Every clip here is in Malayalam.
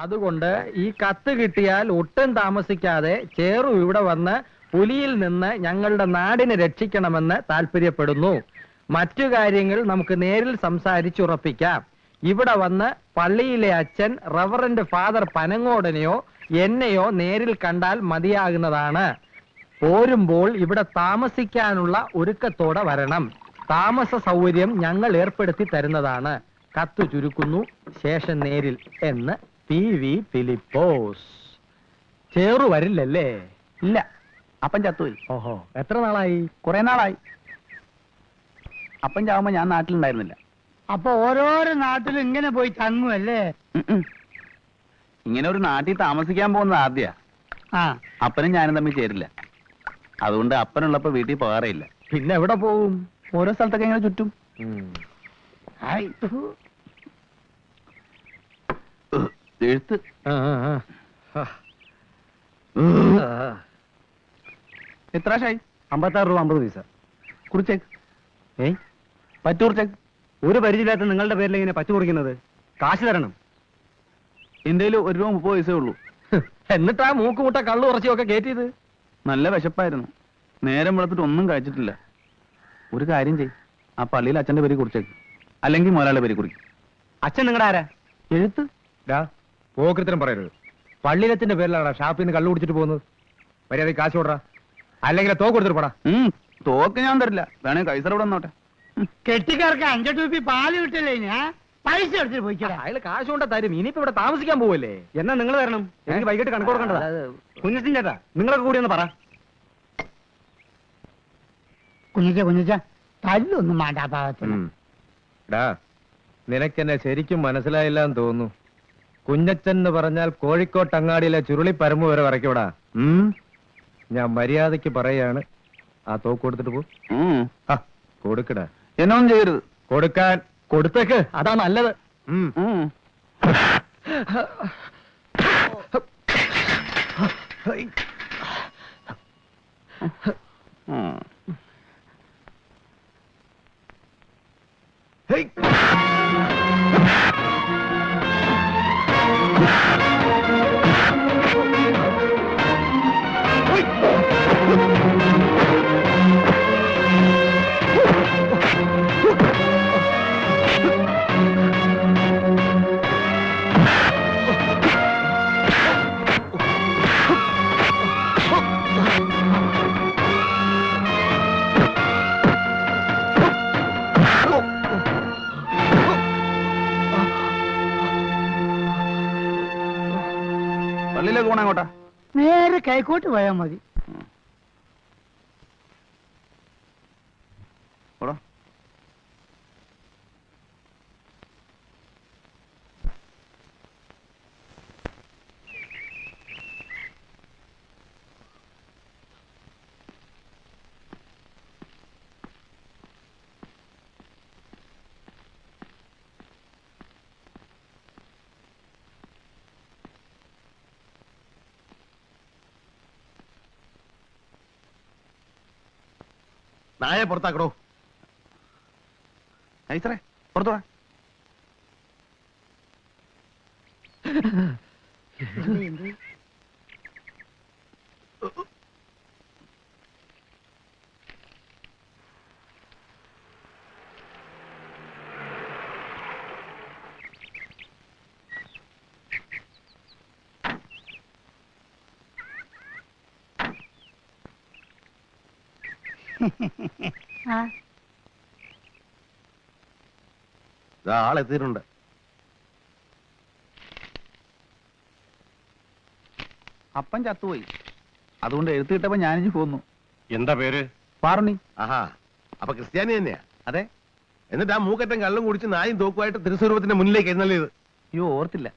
അതുകൊണ്ട് ഈ കത്ത് കിട്ടിയാൽ ഒട്ടും താമസിക്കാതെ ചേറു ഇവിടെ വന്ന് പുലിയിൽ നിന്ന് ഞങ്ങളുടെ നാടിനെ രക്ഷിക്കണമെന്ന് താല്പര്യപ്പെടുന്നു. മറ്റു കാര്യങ്ങൾ നമുക്ക് നേരിൽ സംസാരിച്ചുറപ്പിക്കാം. ഇവിടെ വന്ന് പള്ളിയിലെ അച്ഛൻ റവറന്റ് ഫാദർ പനങ്ങോടനെയോ എന്നെയോ നേരിൽ കണ്ടാൽ മതിയാകുന്നതാണ്. പോരുമ്പോൾ ഇവിടെ താമസിക്കാനുള്ള ഒരുക്കത്തോടെ വരണം. താമസ സൗകര്യം ഞങ്ങൾ ഏർപ്പെടുത്തി തരുന്നതാണ്. കത്ത് ചുരുക്കുന്നു, ശേഷം നേരിൽ എന്ന് PV ഫിലിപ്പോസ്. ചേറു വരില്ലല്ലേ? ഇല്ല, അപ്പൻ ചത്തുപോയി. ഓഹോ, എത്ര നാളായി? കുറെ നാളായി. അപ്പൻ ചാവുമ്പോ ഞാൻ നാട്ടിലുണ്ടായിരുന്നില്ല. അപ്പൊ ഓരോരോ നാട്ടിലും ഇങ്ങനെ പോയി തങ്ങുമല്ലേ? ഇങ്ങനെ ഒരു നാട്ടിൽ താമസിക്കാൻ പോകുന്നത് ആദ്യ. അപ്പനും ഞാനും തമ്മിൽ ചേരില്ല. അതുകൊണ്ട് അപ്പനുള്ളപ്പോ വീട്ടിൽ പോകാറില്ല. പിന്നെ എവിടെ പോവും? ഓരോ സ്ഥലത്തൊക്കെ ഇങ്ങനെ ചുറ്റും. എഴുത്ത് എത്ര ഷായി? 56 രൂപ 50 പൈസ. കുറിച്ചേക്ക്. പറ്റൂർ ചെക്ക്. ഒരു പരിചയമില്ലാത്ത നിങ്ങളുടെ പേരിൽ ഇങ്ങനെ പച്ച കുറിക്കുന്നത്? കാശ് തരണം. എന്റെ 1 രൂപ 30 പൈസേ ഉള്ളൂ. എന്നിട്ടാ മൂക്കുമുട്ട കള്ളു ഉറച്ചിയൊക്കെ കയറ്റിയത്? നല്ല വിശപ്പായിരുന്നു. നേരം വെളുത്തിട്ട് ഒന്നും കഴിച്ചിട്ടില്ല. ഒരു കാര്യം ചെയ്, ആ പള്ളിയിൽ അച്ഛന്റെ പേര് കുറിച്ചേക്ക്. അല്ലെങ്കിൽ മുതലാളിയുടെ പേര് കുറിക്കും. അച്ഛൻ നിങ്ങളുടെ ആരാ? എഴുത്ത്. പോകൃത്തിനും പറയരുത്. പള്ളിയിലത്തിന്റെ പേരിലാണ് ഷാപ്പിൽ നിന്ന് കള്ളു കുടിച്ചിട്ട് പോകുന്നത്. മര്യാദ കാശ് കൊടുറാ, അല്ലെങ്കിൽ തോക്ക് കൊടുത്തിട്ട് പോടാ. തോക്ക് ഞാൻ തരില്ല. വേണേ കൈസർ ഇവിടെ വന്നോട്ടെ. കെട്ടിക്കാർക്ക് 5 രൂപ പാല് കിട്ടില്ലേ? പൈസ എടുത്തിട്ട് പോയിക്കടാ. അയാൾ കാശ് കൊണ്ട് തരും. ഇനിയിപ്പോ ഇവിടെ താമസിക്കാൻ പോവല്ലേ? എന്നാ നിങ്ങൾ തരണം. എനിക്ക് വൈകിട്ട് കണക്ക് കൊടുക്കേണ്ടതാ. കുഞ്ഞിച്ചിൻ ചേട്ടാ, നിങ്ങളൊക്കെ കൂടി ഒന്ന് പറ. കുഞ്ഞിച്ച തല്ലൊന്നും വേണ്ട പാവത്തിന്. നിനക്കെന്നെ ശരിക്കും മനസ്സിലായില്ല എന്ന് തോന്നുന്നു. കുഞ്ഞച്ചൻ എന്ന് പറഞ്ഞാൽ കോഴിക്കോട്ട് അങ്ങാടിയിലെ ചുരുളിപ്പരമ്പ് വരെ വരയ്ക്കൂടാ. ഞാൻ മര്യാദക്ക് പറയാണ്, ആ തോക്ക് കൊടുത്തിട്ട് പോ. കൊടുക്കടാ. എന്നൊന്നും ചെയ്യരുത്. കൊടുക്കാൻ. കൊടുത്തേക്ക്, അതാ നല്ലത്. പള്ളിയിലേക്ക് പോണ അങ്ങോട്ടാ? നേരെ കൈക്കോട്ട് പോയാൽ മതി. നായെ പുറത്താക്കടോ. കൈസറേ, പുറത്തു വാ. ആളെത്തിയിട്ടുണ്ട്. അപ്പൻ ചത്തുപോയി. അതുകൊണ്ട് എഴുത്ത് കിട്ടപ്പോ ഞാനിഞ്ഞു പോന്നു. എന്താ പേര്? പാറുണി. ആഹാ, അപ്പൊ ക്രിസ്ത്യാനി തന്നെയാ? അതെ. എന്നിട്ട് ആ മൂക്കറ്റം കള്ളും കുടിച്ച് നായും തോക്കുമായിട്ട് തിരുസ്വരൂപത്തിന്റെ മുന്നിലേക്ക് എഴുന്നള്ളിയത്? അയ്യോ, ഓർത്തില്ല.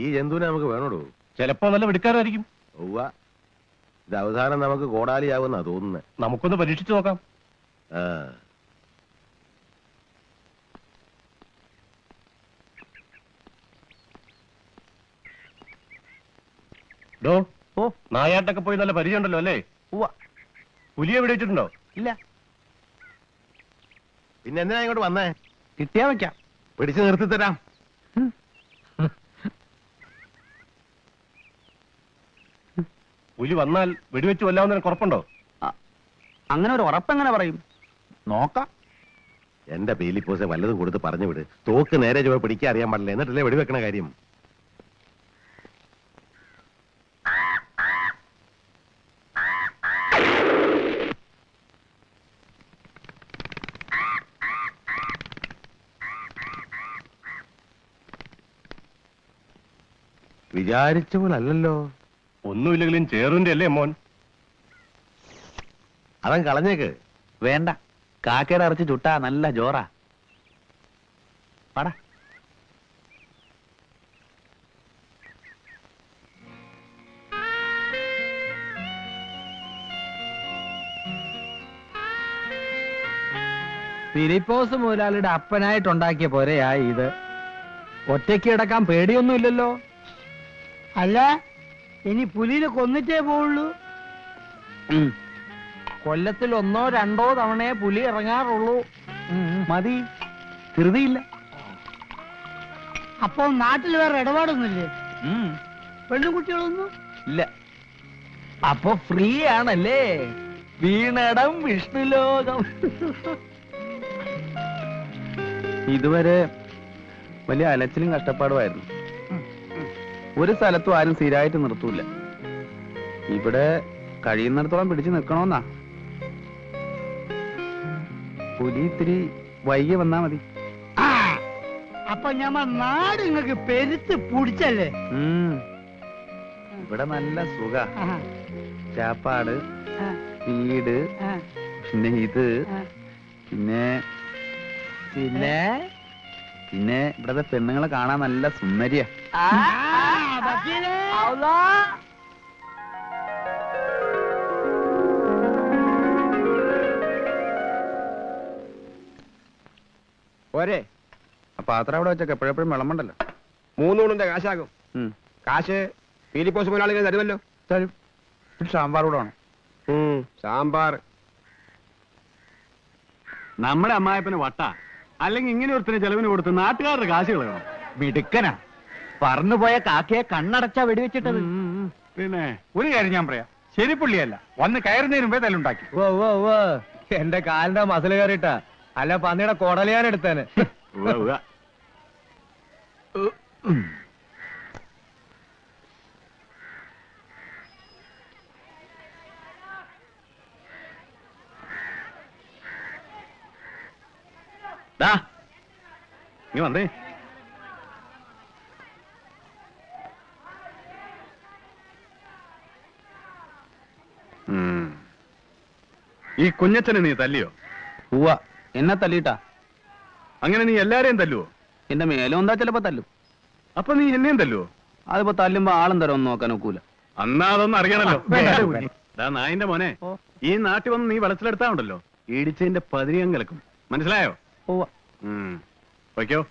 ഈ ജന്തുവിനെ നമുക്ക് വേണോടൂ. ചിലപ്പോ നല്ല വെടിക്കാരായിരിക്കും. ഒവ്വ, ഇത് അവസാനം നമുക്ക് കോടാലിയാവുന്നാ തോന്നുന്നത്. നമുക്കൊന്ന് പരീക്ഷിച്ചു നോക്കാം. ഡോ, ഓ, നായാട്ടൊക്കെ പോയി നല്ല പരിചയമുണ്ടല്ലോ അല്ലേ? ഉവ്വ. പുലിയെ വെടിവെച്ചിട്ടുണ്ടോ? ഇല്ല. പിന്നെ എന്തിനാ ഇങ്ങോട്ട് വന്നേ? കിട്ടിയാ വെക്കാം. പിടിച്ചു നിർത്തി തരാം. പുലി വന്നാൽ വെടിവെച്ച് കൊല്ലാവുന്നതിന് കുറപ്പുണ്ടോ? അങ്ങനെ ഒരു ഉറപ്പെങ്ങനെ പറയും? നോക്കാം. എന്റെ പേലിപ്പോസെ വല്ലതും കൊടുത്ത് പറഞ്ഞു വിട്. തോക്ക് നേരെ ചുവ പിടിക്കാൻ അറിയാൻ പാടില്ല, എന്നിട്ടല്ലേ വെടിവെക്കണ കാര്യം. വിചാരിച്ച പോലല്ലോ. ഒന്നുമില്ലെങ്കിലും ചേറുന്റെ അല്ലേ മോൻ? അതൻ കളഞ്ഞേക്ക്. വേണ്ട, കാക്കയുടെ ഇറച്ചി ചുട്ടാ നല്ല ജോറാ. പടാ. ഫിലിപ്പോസ് മുതലാളിയുടെ അപ്പനായിട്ടുണ്ടാക്കിയ പോരെയായി ഇത്. ഒറ്റയ്ക്ക് കിടക്കാൻ പേടിയൊന്നുമില്ലല്ലോ. അല്ല, ഇനി പുലിനെ കൊന്നിട്ടേ പോവുള്ളൂ. കൊല്ലത്തിൽ 1-2 തവണയെ പുലി ഇറങ്ങാറുള്ളൂ. മതി, ധൃതിയില്ല. അപ്പൊ നാട്ടിൽ വേറെ ഇടപാടൊന്നുമില്ലേ? പെണ്ണും കുട്ടികളൊന്നും ഇല്ല. അപ്പൊ ഫ്രീ ആണല്ലേ? വീണടം വിഷ്ണുലോകം. ഇതുവരെ വലിയ അലച്ചിലും കഷ്ടപ്പാടുമായിരുന്നു. ഒരു സ്ഥലത്തും ആരും സ്ഥിരമായിട്ട് നിർത്തൂല. ഇവിടെ കഴിയുന്നിടത്തോളം പിടിച്ചു നിൽക്കണമെന്നാ. പുലി ഇത്തിരി വൈകി വന്നാ മതി. അപ്പൊ ഞമ്മ നാട് നിങ്ങക്ക് പെരുത്ത് പിടിച്ചല്ലേ? ഇവിടെ നല്ല സുഖ. ആഹാ. ചാപ്പാട്, ആ, വീട്, ആ, പിന്നെ ഇത്, ആ. പിന്നെ പിന്നെ പിന്നെ ഇവിടത്തെ പെണ്ണുങ്ങളെ കാണാൻ നല്ല സുന്ദരിയാ. ആ, ബഷീറേ. പോരെ, ആ പാത്രം അവിടെ വെച്ചൊക്കെ എപ്പോഴെപ്പോഴും വിളമ്പണ്ടല്ലോ. 3 ഊണിന്റെ കാശാകും. കാശ് ഫിലിപ്പോസ് മുതലാളികൾ തരുമല്ലോ. തരും. ഒരു സാമ്പാർ കൂടെ വേണം. സാമ്പാർ. നമ്മുടെ അമ്മായപ്പന് വട്ട, അല്ലെങ്കിൽ ഇങ്ങനെ ഒരുത്തിന് ചെലവിന് കൊടുത്ത് നാട്ടുകാരുടെ കാശ് കളയണം. മിടുക്കനാ. പറന്നുപോയ കാക്കയെ കണ്ണടച്ചാ വെടിവെച്ചിട്ടത്. പിന്നെ ഒരു കാര്യം ഞാൻ പറയാം, ശരി പുള്ളിയല്ല, വന്ന് കയറുന്നതിന് മുമ്പേ തല്ലുണ്ടാക്കി. എന്റെ കാലിന്റെ മസിൽ കയറിയിട്ടാ, അല്ല പന്നിയുടെ കൊടലിയാൻ എടുത്തേന്. നീ വന്നേ. ഈ കുഞ്ഞച്ചനെ നീ തല്ലിയോ? ഉവ്വ, എന്നെ തല്ലിട്ടാ. അങ്ങനെ നീ എല്ലാരെയും തല്ലുവോ? എന്റെ മേലും എന്താ ചിലപ്പോ തല്ലും. അപ്പൊ നീ എന്നെയും തല്ലുവോ? അതിപ്പോ തല്ലുമ്പോ ആളും തരം നോക്കാൻ ഒക്കൂല. അന്നാ അതൊന്നും അറിയണല്ലോ. നായിന്റെ മോനെ, ഈ നാട്ടിൽ വന്ന് നീ വെളച്ചിലെടുത്താണ്ടല്ലോ, ഇടിച്ചതിന്റെ 10 കലക്കും. മനസ്സിലായോ? ഉവ്വ. വയ്ക്കോ.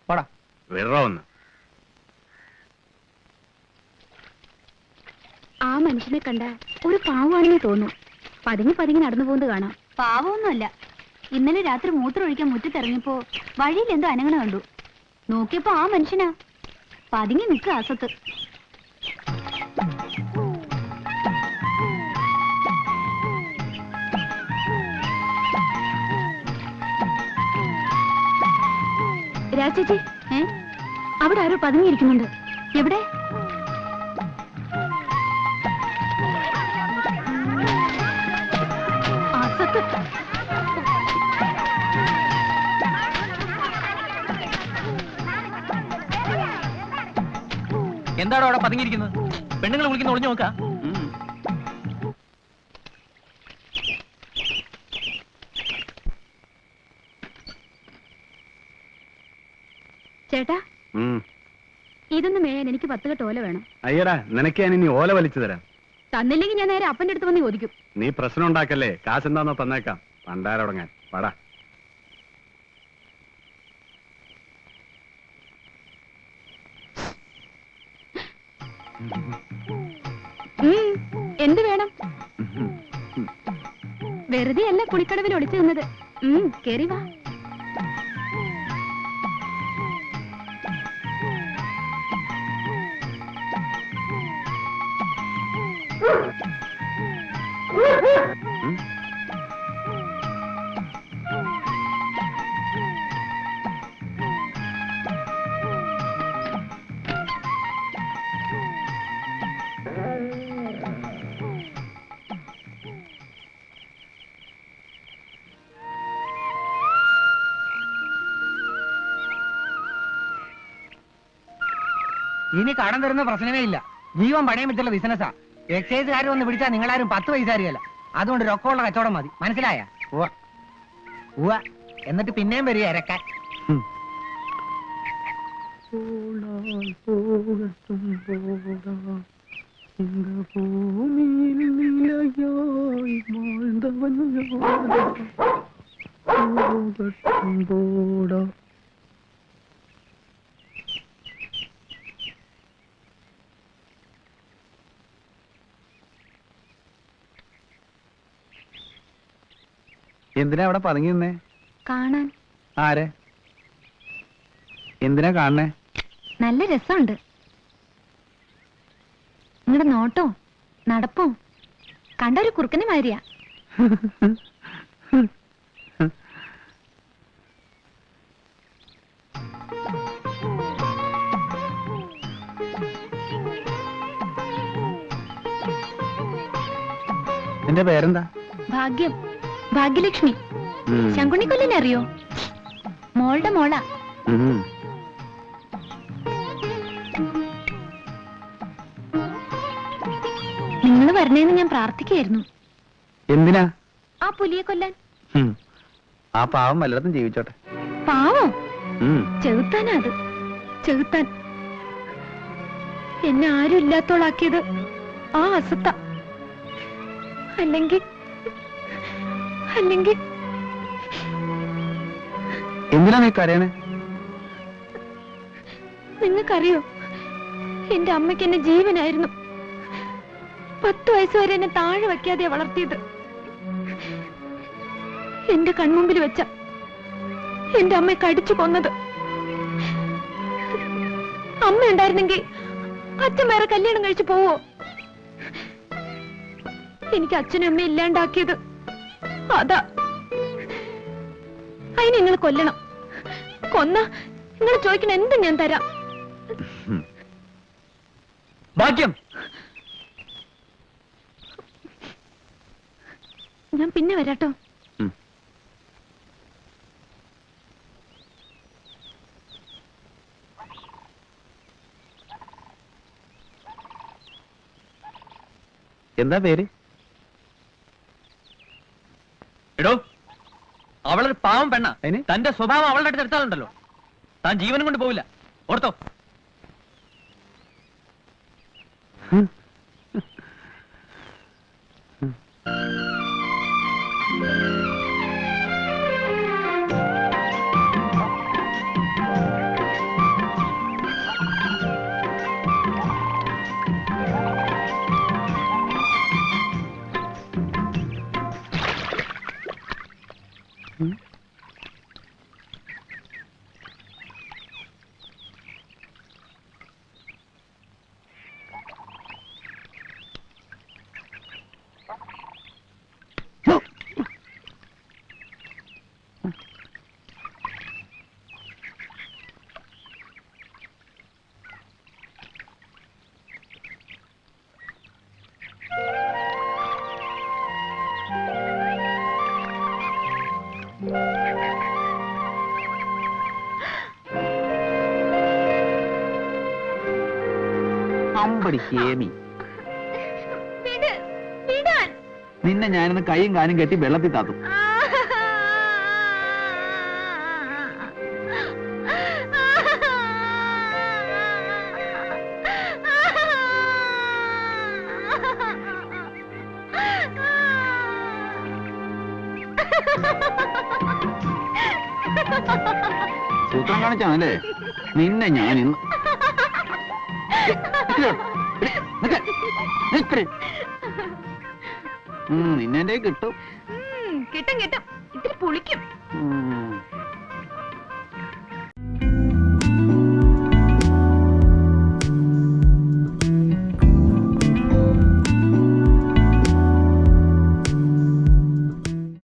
പടാ. വെറ ഒന്ന്. ആ മനുഷ്യനെ കണ്ട ഒരു പാവമാണെന്ന് തോന്നും. പതുങ്ങി പതുങ്ങി നടന്നു പോകുന്നത് കാണാം. പാവമൊന്നുമല്ല. ഇന്നലെ രാത്രി മൂത്രമൊഴിക്കാൻ മുറ്റത്തിറങ്ങിയപ്പോ വഴിയിൽ എന്തോ അനങ്ങണ കണ്ടു. നോക്കിയപ്പോ ആ മനുഷ്യനാ പതുങ്ങി നിൽക്കുക അസത്ത്. രാജേജി, അവിടെ ആരോ പതുങ്ങിയിരിക്കുന്നുണ്ട്. എവിടെ? എന്താണോ അവിടെ പതുങ്ങിയിരിക്കുന്നത്? പെണ്ണുങ്ങൾ വിളിക്കുന്ന ഒളിഞ്ഞു നോക്കാ. ചേട്ടാ, ഇതൊന്നും മേയാൻ എനിക്ക് 10 കെട്ട് ഓല വേണം. അയ്യടാ, നിനക്ക് ഞാൻ ഇനി ഓല വലിച്ചു തരാം. തന്നില്ലെങ്കിൽ ഞാൻ നേരെ അപ്പന്റെ അടുത്ത് വന്ന് ചോദിക്കും. നീ പ്രശ്നം ഉണ്ടാക്കല്ലേ, കാശെന്താന്നോ തന്നേക്കാം. പണ്ടാരടങ്ങാൻ പാടാ. എന്ത് വേണം? വെറുതെ അല്ല കുളിക്കടവിൽ ഒളിച്ചു നിന്നത്. കേറി വാ. ഇനി കടം തരുന്ന പ്രശ്നമേ ഇല്ല. ജീവൻ പണയം വെച്ചുള്ള ബിസിനസ്സാ. എക്സൈസുകാർ വന്ന് പിടിച്ചാൽ നിങ്ങളാരും 10 പൈസ അറിയല്ല. അതുകൊണ്ട് രൊക്കമുള്ള കച്ചവടം മതി. മനസ്സിലായ? ഉവ്വ. എന്നിട്ട് പിന്നെയും വരിക ഇരക്കാൻ. എന്തിനാ അവിടെ പതുങ്ങി നിന്നേ? കാണാൻ. ആരെ? എന്തിനാ കാണണേ? നല്ല രസമുണ്ട്. നിങ്ങളുടെ നോട്ടോ നടപ്പോ കണ്ട ഒരു കുറുക്കനെ മാതിരിയാ. എന്റെ പേരെന്താ? ഭാഗ്യം. ഭാഗ്യലക്ഷ്മി. ശങ്കുണ്ണിക്കൊല്ലിനെ അറിയോ? മോളുടെ മോളാ. നിങ്ങൾ വരണേന്ന് ഞാൻ പ്രാർത്ഥിക്കായിരുന്നു. എന്തിനാ? ആ പുലിയെ കൊല്ലാൻ. ആ പാവം വല്ലതും ജീവിച്ചോട്ടെ. പാവം ചെകുത്താനാ അത്. ചെകുത്താൻ. എന്നെ ആരും ഇല്ലാത്തോളാക്കിയത് ആ അസത്ത. അല്ലെങ്കിൽ എന്തിനാ നീ കരയണേ? നിങ്ങൾക്കറിയോ, എന്റെ അമ്മയ്ക്ക് എന്നെ ജീവനായിരുന്നു. 10 വയസ്സ് വരെ എന്നെ താഴെ വയ്ക്കാതെ വളർത്തിയത്. എന്റെ കൺമുമ്പിൽ വെച്ച എന്റെ അമ്മയെ കടിച്ചു കൊന്നത്. അമ്മ ഉണ്ടായിരുന്നെങ്കിൽ അച്ഛൻ വേറെ കല്യാണം കഴിച്ചു പോവോ? എനിക്ക് അച്ഛനും അമ്മ ഇല്ലാണ്ടാക്കിയത് അതാ. അതിന് നിങ്ങൾ കൊല്ലണം. കൊന്ന നിങ്ങൾ ചോദിക്കണ എന്തും ഞാൻ തരാം. ഭാഗ്യം. ഞാൻ പിന്നെ വരാട്ടോ. എന്താ പേര്? എടോ, അവളൊരു പാവം പെണ്ണ. അതിന്? തന്റെ സ്വഭാവം അവളുടെ അടുത്ത് എടുത്താലുണ്ടല്ലോ താൻ ജീവനും കൊണ്ട് പോവില്ല. ഓർത്തോ? അമ്പടി കേമി, നിന്നെ ഞാനിന്ന് കൈയും കാലും കെട്ടി വെള്ളത്തിൽ താത്തും. സൂത്രം കാണിച്ചാണല്ലേ നിന്നെ ഞാൻ ഇന്ന്. നിന്നെ കിട്ടും. കിട്ടും. ഇത്തിരി പുളിക്കും.